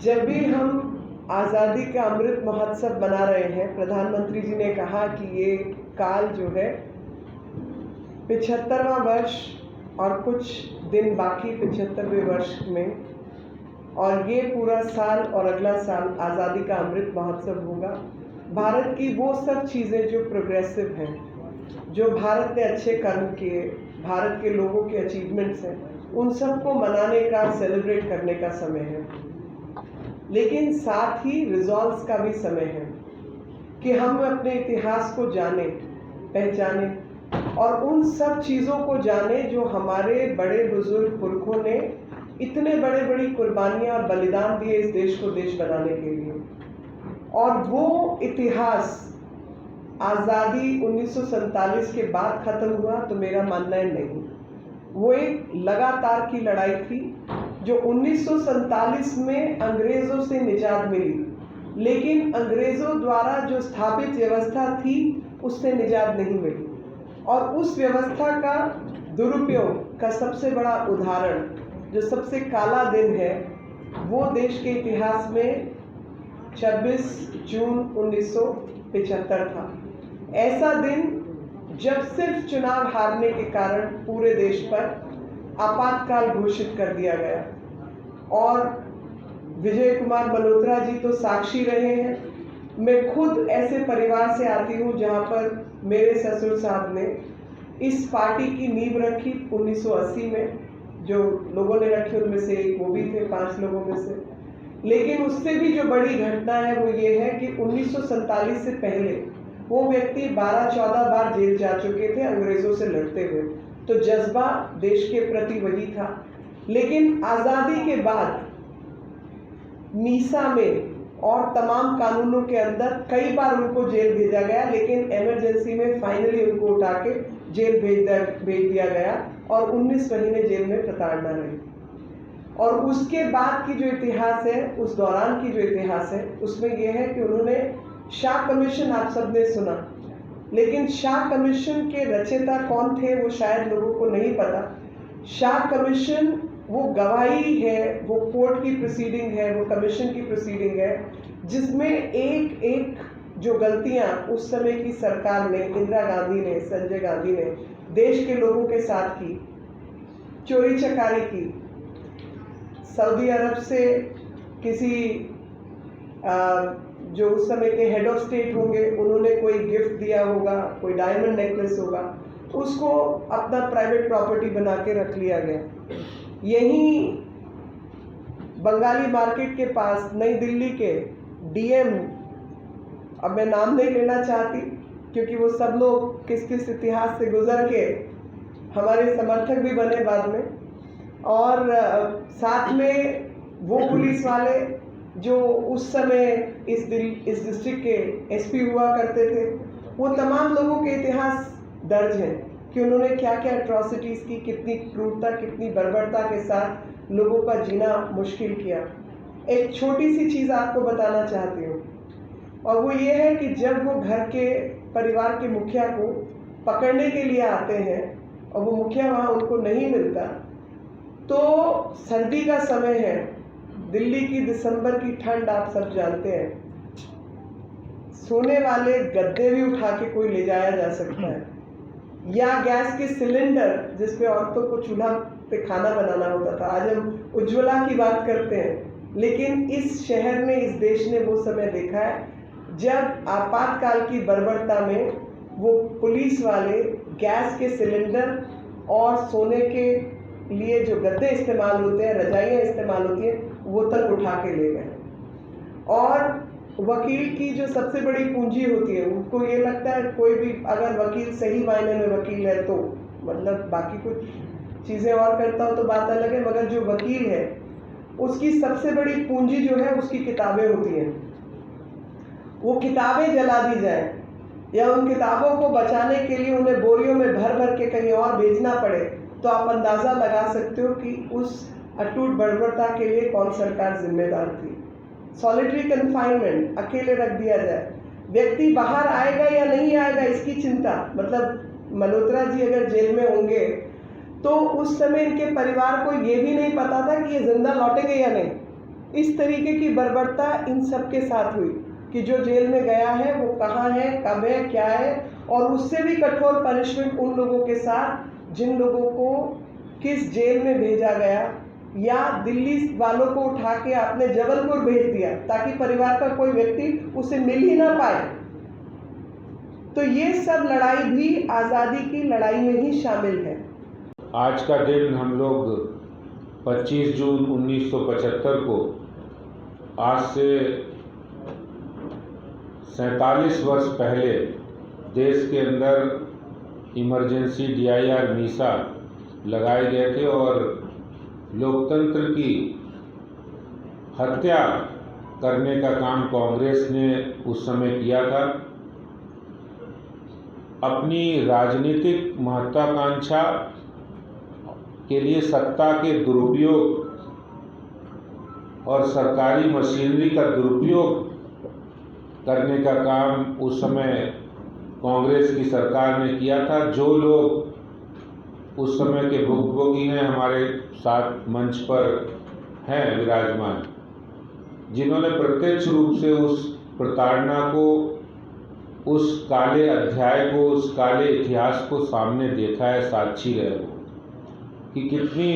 जब भी हम आज़ादी का अमृत महोत्सव मना रहे हैं, प्रधानमंत्री जी ने कहा कि ये काल जो है 75वां वर्ष और कुछ दिन बाकी 75वें वर्ष में, और ये पूरा साल और अगला साल आज़ादी का अमृत महोत्सव होगा। भारत की वो सब चीज़ें जो प्रोग्रेसिव हैं, जो भारत ने अच्छे कर्म किए, भारत के लोगों के अचीवमेंट्स हैं, उन सबको मनाने का, सेलिब्रेट करने का समय है। लेकिन साथ ही रिजॉल्व्स का भी समय है कि हम अपने इतिहास को जाने, पहचाने और उन सब चीज़ों को जाने जो हमारे बड़े बुजुर्ग पुरखों ने इतने बड़ी कुर्बानियाँ और बलिदान दिए इस देश को देश बनाने के लिए। और वो इतिहास आज़ादी 1947 के बाद ख़त्म हुआ तो मेरा मानना है नहीं। वो एक लगातार की लड़ाई थी जो 1947 में अंग्रेज़ों से निजात मिली, लेकिन अंग्रेज़ों द्वारा जो स्थापित व्यवस्था थी उससे निजात नहीं मिली। और उस व्यवस्था का दुरुपयोग का सबसे बड़ा उदाहरण, जो सबसे काला दिन है, वो देश के इतिहास में 26 जून 1975 था। ऐसा दिन जब सिर्फ चुनाव हारने के कारण पूरे देश पर आपातकाल घोषित कर दिया गया। और विजय कुमार मल्होत्रा जी तो साक्षी रहे हैं। मैं खुद ऐसे परिवार से आती हूँ जहाँ पर मेरे ससुर साहब ने इस पार्टी की नींव रखी 1980 में। जो लोगों ने रखी उनमें से एक वो भी थे, 5 लोगों में से। लेकिन उससे भी जो बड़ी घटना है वो ये है कि 1947 से पहले वो व्यक्ति 12-14 बार जेल जा चुके थे अंग्रेज़ों से लड़ते हुए। तो जज्बा देश के प्रति वही था। लेकिन आज़ादी के बाद मीसा में और तमाम कानूनों के अंदर कई बार उनको जेल भेजा गया, लेकिन इमरजेंसी में फाइनली उनको उठा के जेल भेज दिया गया और 19 महीने जेल में प्रताड़ना रही। और उसके बाद की जो इतिहास है, उस दौरान की जो इतिहास है, उसमें यह है कि उन्होंने शाह कमीशन, आप सबने सुना, लेकिन शाह कमीशन के रचयिता कौन थे वो शायद लोगों को नहीं पता। शाह कमीशन वो गवाही है, वो कोर्ट की प्रोसीडिंग है, वो कमीशन की प्रोसीडिंग है, जिसमें एक एक जो गलतियां उस समय की सरकार ने, इंदिरा गांधी ने, संजय गांधी ने देश के लोगों के साथ की, चोरी चकारी की, सऊदी अरब से किसी जो उस समय के हेड ऑफ स्टेट होंगे उन्होंने कोई गिफ्ट दिया होगा, कोई डायमंड नेकलेस होगा, उसको अपना प्राइवेट प्रॉपर्टी बना के रख लिया गया। यहीं बंगाली मार्केट के पास नई दिल्ली के डीएम, अब मैं नाम नहीं लेना चाहती क्योंकि वो सब लोग किस किस इतिहास से गुजर के हमारे समर्थक भी बने बाद में, और साथ में वो पुलिस वाले जो उस समय इस डिस्ट्रिक्ट के एसपी हुआ करते थे, वो तमाम लोगों के इतिहास दर्ज हैं कि उन्होंने क्या क्या एट्रॉसिटीज़ की, कितनी क्रूरता, कितनी बर्बरता के साथ लोगों का जीना मुश्किल किया। एक छोटी सी चीज़ आपको बताना चाहती हूँ, और वो ये है कि जब वो घर के परिवार के मुखिया को पकड़ने के लिए आते हैं और वो मुखिया वहाँ उनको नहीं मिलता, तो सर्दी का समय है, दिल्ली की दिसंबर की ठंड आप सब जानते हैं, सोने वाले गद्दे भी उठा के कोई ले जाया जा सकता है, या गैस के सिलेंडर जिस पे औरतों को चूल्हा पे खाना बनाना होता था। आज हम उज्ज्वला की बात करते हैं, लेकिन इस शहर ने, इस देश ने वो समय देखा है जब आपातकाल की बर्बरता में वो पुलिस वाले गैस के सिलेंडर और सोने के लिए जो गद्दे इस्तेमाल होते हैं, रजाइयाँ इस्तेमाल होती हैं, वो तक उठा के ले गए। और वकील की जो सबसे बड़ी पूंजी होती है, उनको ये लगता है कोई भी अगर वकील सही मायने में वकील है तो, मतलब बाकी कुछ चीज़ें और करता हो तो बात अलग है, मगर जो वकील है उसकी सबसे बड़ी पूंजी जो है उसकी किताबें होती हैं। वो किताबें जला दी जाए या उन किताबों को बचाने के लिए उन्हें बोरियों में भर भर के कहीं और भेजना पड़े, तो आप अंदाज़ा लगा सकते हो कि उस अटूट बर्बरता के लिए कौन सरकार जिम्मेदार थी। सॉलिटरी कन्फाइनमेंट, अकेले रख दिया जाए, व्यक्ति बाहर आएगा या नहीं आएगा इसकी चिंता, मतलब मल्होत्रा जी अगर जेल में होंगे तो उस समय इनके परिवार को ये भी नहीं पता था कि ये जिंदा लौटेंगे या नहीं। इस तरीके की बर्बरता इन सब के साथ हुई कि जो जेल में गया है वो कहाँ है, कब है, क्या है, और उससे भी कठोर पनिशमेंट उन लोगों के साथ जिन लोगों को किस जेल में भेजा गया, या दिल्ली वालों को उठा के आपने जबलपुर भेज दिया ताकि परिवार का कोई व्यक्ति उसे मिल ही ना पाए। तो ये सब लड़ाई भी आज़ादी की लड़ाई में ही शामिल है। आज का दिन हम लोग 25 जून 1975 को आज से 47 वर्ष पहले देश के अंदर इमरजेंसी DIR मीसा लगाए गए थे और लोकतंत्र की हत्या करने का काम कांग्रेस ने उस समय किया था। अपनी राजनीतिक महत्वाकांक्षा के लिए सत्ता के दुरुपयोग और सरकारी मशीनरी का दुरुपयोग करने का काम उस समय कांग्रेस की सरकार ने किया था। जो लोग उस समय के भुक्तभोगी हैं, हमारे साथ मंच पर हैं विराजमान, जिन्होंने प्रत्यक्ष रूप से उस प्रताड़ना को, उस काले अध्याय को, उस काले इतिहास को सामने देखा है, साक्षी रहे हो कि कितनी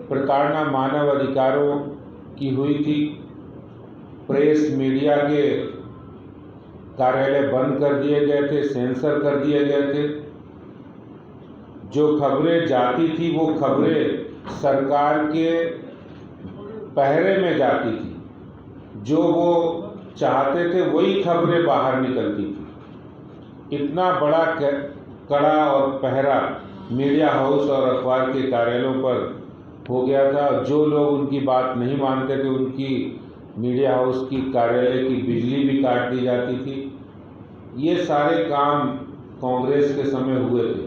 प्रताड़ना मानव अधिकारों की हुई थी। प्रेस मीडिया के कार्यालय बंद कर दिए गए थे, सेंसर कर दिए गए थे। जो खबरें जाती थी वो खबरें सरकार के पहरे में जाती थी, जो वो चाहते थे वही खबरें बाहर निकलती थी। इतना बड़ा कड़ा और पहरा मीडिया हाउस और अखबार के कार्यालयों पर हो गया था। जो लोग उनकी बात नहीं मानते थे, उनकी मीडिया हाउस की कार्यालय की बिजली भी काट दी जाती थी। ये सारे काम कांग्रेस के समय हुए थे।